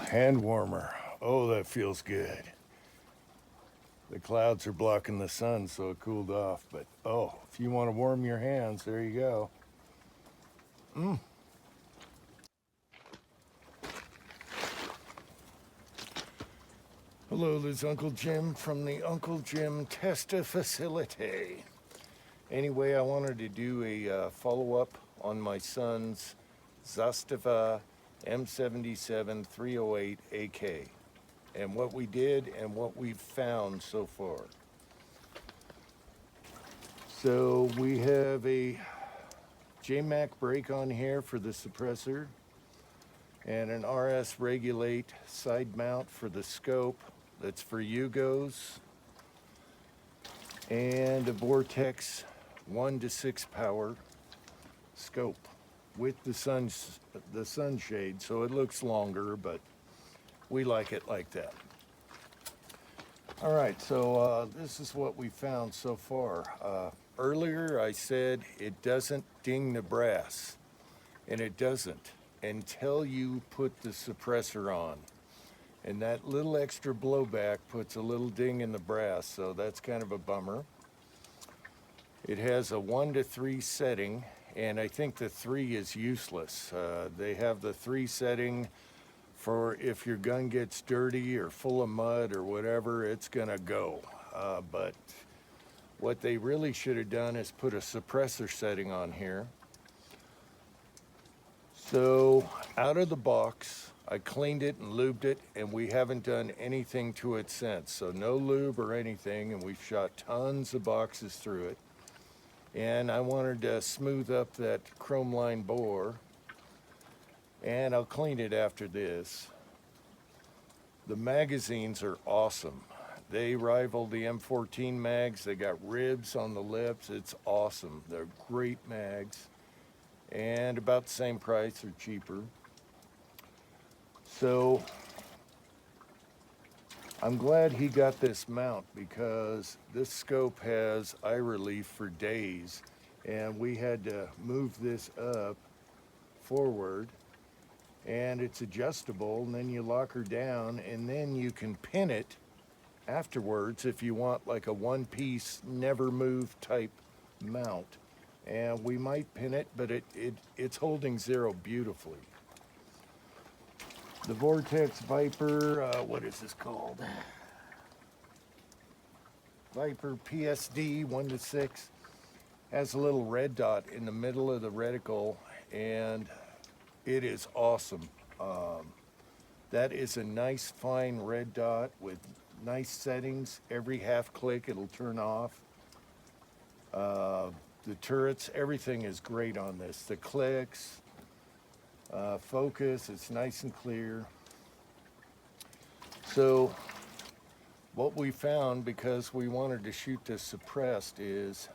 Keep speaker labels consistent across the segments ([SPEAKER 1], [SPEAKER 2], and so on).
[SPEAKER 1] hand warmer. Oh, that feels good. The clouds are blocking the sun, so it cooled off. But oh, if you want to warm your hands, there you go. Hello, this is Uncle Jim from the Uncle Jim Testa Facility. Anyway, I wanted to do a follow-up on my son's Zastava M77 308 AK and what we did and what we've found so far. So we have a JMac brake on here for the suppressor and an RS regulate side mount for the scope. That's for Yugos, and a Vortex 1 to 6 power scope with the sunshade, so it looks longer, but we like it like that. All right, so this is what we found so far. Earlier I said it doesn't ding the brass, and it doesn't until you put the suppressor on. And that little extra blowback puts a little ding in the brass, so that's kind of a bummer. It has a 1 to 3 setting, and I think the 3 is useless. They have the 3 setting for if your gun gets dirty or full of mud or whatever, it's gonna go. But what they really should have done is put a suppressor setting on here. So out of the box, I cleaned it and lubed it, and we haven't done anything to it since. So no lube or anything, and we've shot tons of boxes through it. And I wanted to smooth up that chrome line bore, and I'll clean it after this. The magazines are awesome. They rival the M14 mags. They got ribs on the lips. It's awesome. They're great mags, and about the same price or cheaper. So I'm glad he got this mount because this scope has eye relief for days, and we had to move this up forward, and it's adjustable, and then you lock her down, and then you can pin it afterwards if you want like a one-piece never move type mount. And we might pin it, but it's holding zero beautifully. The Vortex Viper, what is this called? Viper PSD 1 to 6 has a little red dot in the middle of the reticle, and it is awesome. That is a nice fine red dot with nice settings. Every half click it'll turn off. The turrets, everything is great on this. The clicks, focus, it's nice and clear. So what we found, because we wanted to shoot this suppressed, is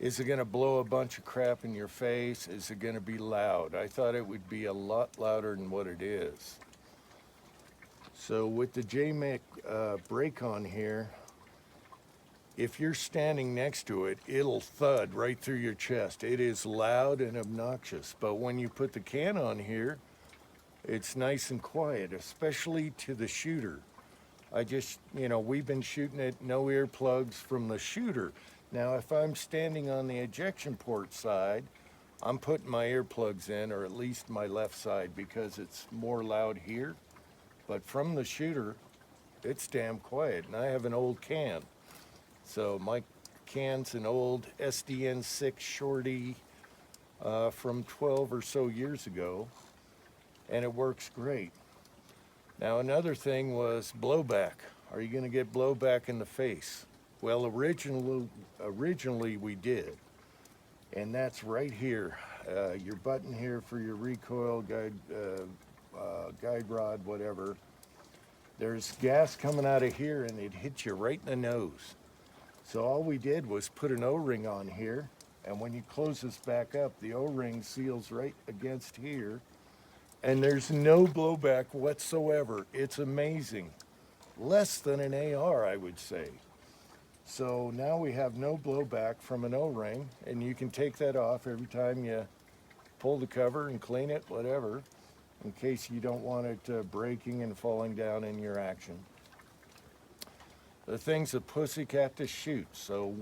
[SPEAKER 1] it going to blow a bunch of crap in your face? Is it going to be loud? I thought it would be a lot louder than what it is. So with the JMac brake on here, if you're standing next to it, it'll thud right through your chest. It is loud and obnoxious, but when you put the can on here, it's nice and quiet, especially to the shooter. We've been shooting it, no earplugs from the shooter. Now, if I'm standing on the ejection port side, I'm putting my earplugs in, or at least my left side, because it's more loud here. But from the shooter, it's damn quiet, and I have an old can. So my can's an old SDN6 Shorty from 12 or so years ago, and it works great. Now another thing was blowback. Are you gonna get blowback in the face? Well, originally we did, and that's right here. Your button here for your recoil guide rod, whatever. There's gas coming out of here, and it hits you right in the nose. So all we did was put an O-ring on here, and when you close this back up, the O-ring seals right against here, and there's no blowback whatsoever. It's amazing. Less than an AR, I would say. So now we have no blowback from an O-ring, and you can take that off every time you pull the cover and clean it, whatever. in case you don't want it breaking and falling down in your action. The thing's a pussycat to shoot, so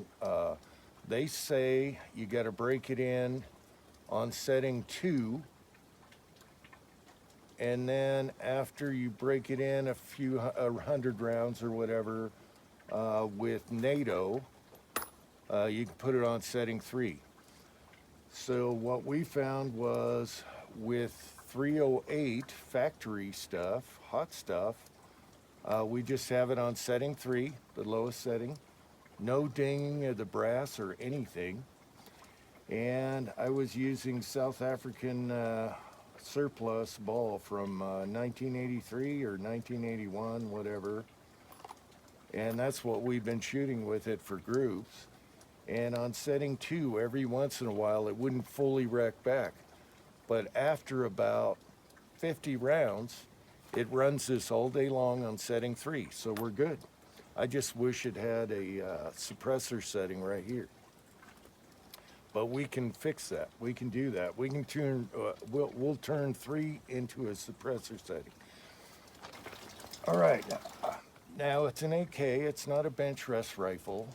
[SPEAKER 1] they say you got to break it in on setting 2, and then after you break it in a 100 rounds or whatever with NATO, you can put it on setting 3. So what we found was with 308 factory stuff, hot stuff, we just have it on setting 3, the lowest setting. No dinging of the brass or anything. And I was using South African surplus ball from 1983 or 1981, whatever. And that's what we've been shooting with it for groups. And on setting 2, every once in a while, it wouldn't fully rec back. But after about 50 rounds, it runs this all day long on setting 3, so we're good. I just wish it had a suppressor setting right here. But we can fix that. We can do that. We can turn, we'll turn 3 into a suppressor setting. All right, now it's an AK, it's not a bench rest rifle.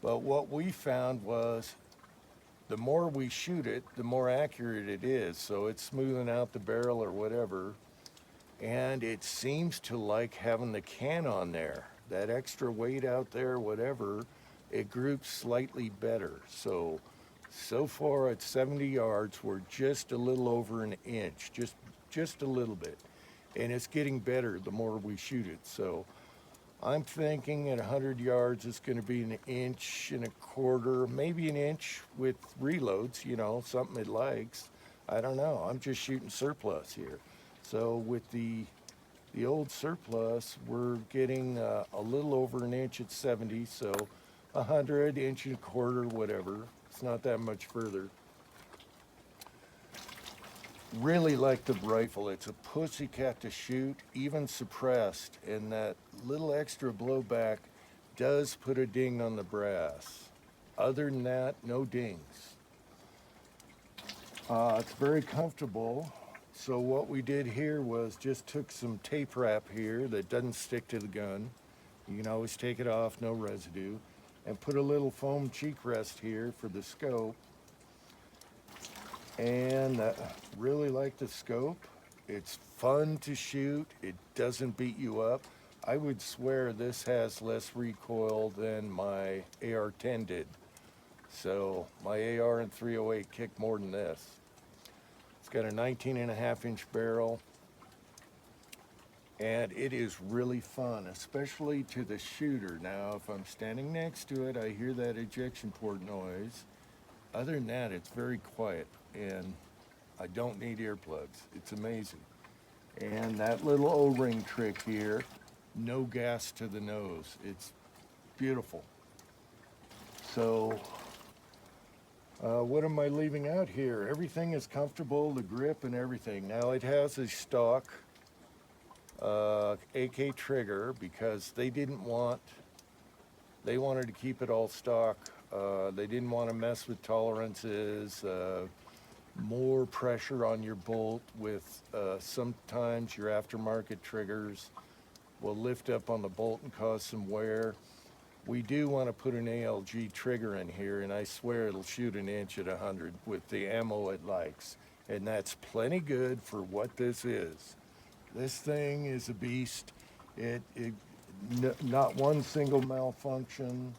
[SPEAKER 1] But what we found was the more we shoot it, the more accurate it is. So it's smoothing out the barrel or whatever. And it seems to like having the can on there. That extra weight out there, whatever, it groups slightly better. So far at 70 yards, we're just a little over an inch, just a little bit. And it's getting better the more we shoot it. So I'm thinking at 100 yards, it's going to be 1.25 inches, maybe an inch with reloads, you know, something it likes. I don't know. I'm just shooting surplus here. So with the old surplus, we're getting a little over an inch at 70, so 100, 1.25 inches, whatever. It's not that much further. Really like the rifle. It's a pussycat to shoot, even suppressed, and that little extra blowback does put a ding on the brass. Other than that, no dings. It's very comfortable. So what we did here was just took some tape wrap here that doesn't stick to the gun. You can always take it off, no residue, and put a little foam cheek rest here for the scope. And really like the scope. It's fun to shoot. It doesn't beat you up. I would swear this has less recoil than my AR-10 did. So my AR in 308 kicked more than this. It's got a 19.5-inch barrel. And it is really fun, especially to the shooter. Now, if I'm standing next to it, I hear that ejection port noise. Other than that, it's very quiet, and I don't need earplugs. It's amazing. And that little O-ring trick here, no gas to the nose. It's beautiful. So, what am I leaving out here? Everything is comfortable, the grip and everything. Now, it has a stock AK trigger because they wanted to keep it all stock. They didn't want to mess with tolerances, more pressure on your bolt with sometimes your aftermarket triggers will lift up on the bolt and cause some wear. We do want to put an ALG trigger in here, and I swear it'll shoot an inch at 100 with the ammo it likes. And that's plenty good for what this is. This thing is a beast. Not one single malfunction,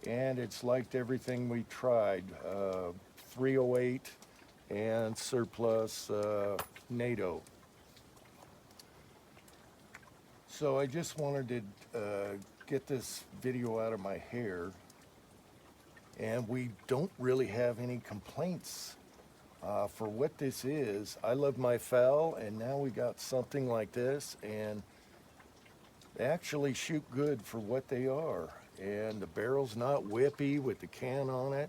[SPEAKER 1] and it's liked everything we tried. 308 and surplus NATO. So I just wanted to get this video out of my hair, and we don't really have any complaints for what this is. I love my FAL, and now we got something like this, and they actually shoot good for what they are. And the barrel's not whippy with the can on it.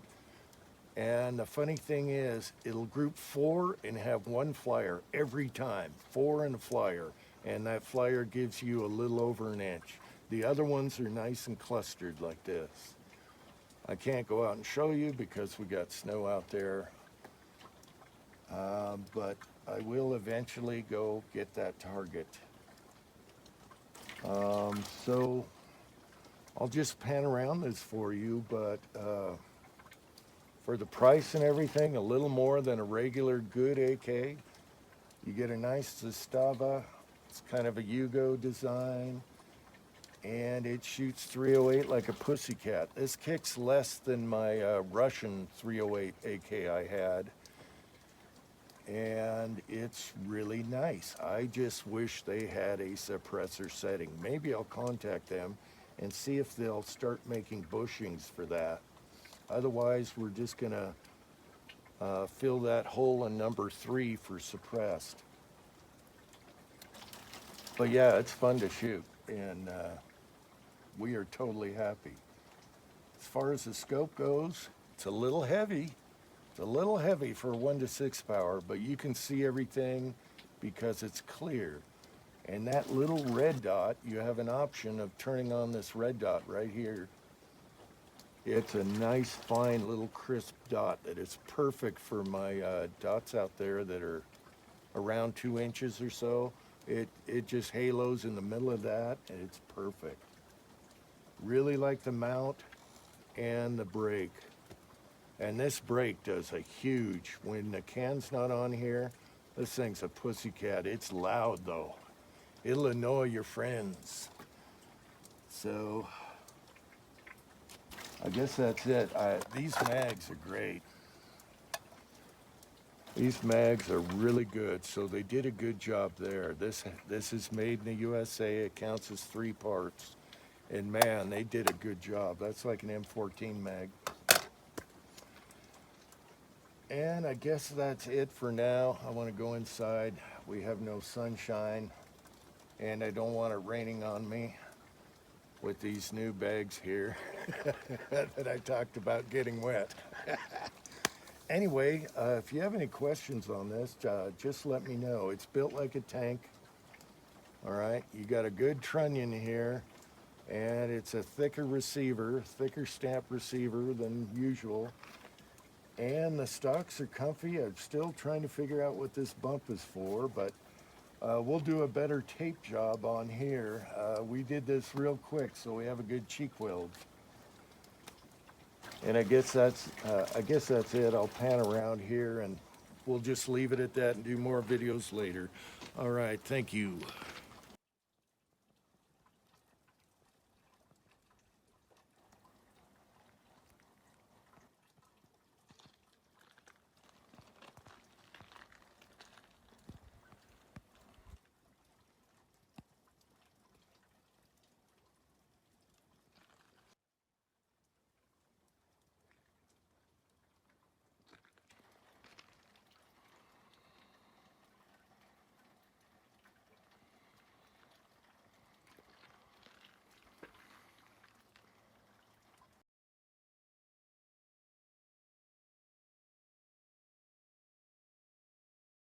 [SPEAKER 1] And the funny thing is, it'll group 4 and have 1 flyer every time. 4 and a flyer. And that flyer gives you a little over an inch. The other ones are nice and clustered like this. I can't go out and show you because we got snow out there. But I will eventually go get that target. So I'll just pan around this for you, but for the price and everything, a little more than a regular good AK. You get a nice Zastava. It's kind of a Yugo design, and it shoots 308 like a pussycat. This kicks less than my Russian 308 AK I had, and it's really nice. I just wish they had a suppressor setting. Maybe I'll contact them and see if they'll start making bushings for that. Otherwise, we're just gonna fill that hole in number 3 for suppressed. But yeah, it's fun to shoot, and we are totally happy. As far as the scope goes, it's a little heavy. It's a little heavy for 1 to 6 power, but you can see everything because it's clear. And that little red dot, you have an option of turning on this red dot right here. It's a nice, fine, little crisp dot that is perfect for my dots out there that are around 2 inches or so. It just halos in the middle of that, and it's perfect. Really like the mount and the brake. And this brake does a huge, when the can's not on here, this thing's a pussycat. It's loud though. It'll annoy your friends. So, I guess that's it. These mags are great. These mags are really good, so they did a good job there. This is made in the USA. It counts as 3 parts. And man, they did a good job. That's like an M14 mag. And I guess that's it for now. I want to go inside. We have no sunshine, and I don't want it raining on me with these new bags here that I talked about getting wet. Anyway, if you have any questions on this, just let me know. It's built like a tank. All right, you got a good trunnion here, and it's a thicker receiver, thicker stamp receiver than usual. And the stocks are comfy. I'm still trying to figure out what this bump is for, but we'll do a better tape job on here. We did this real quick, so we have a good cheek weld. And I guess that's it. I'll pan around here, and we'll just leave it at that and do more videos later. All right, thank you.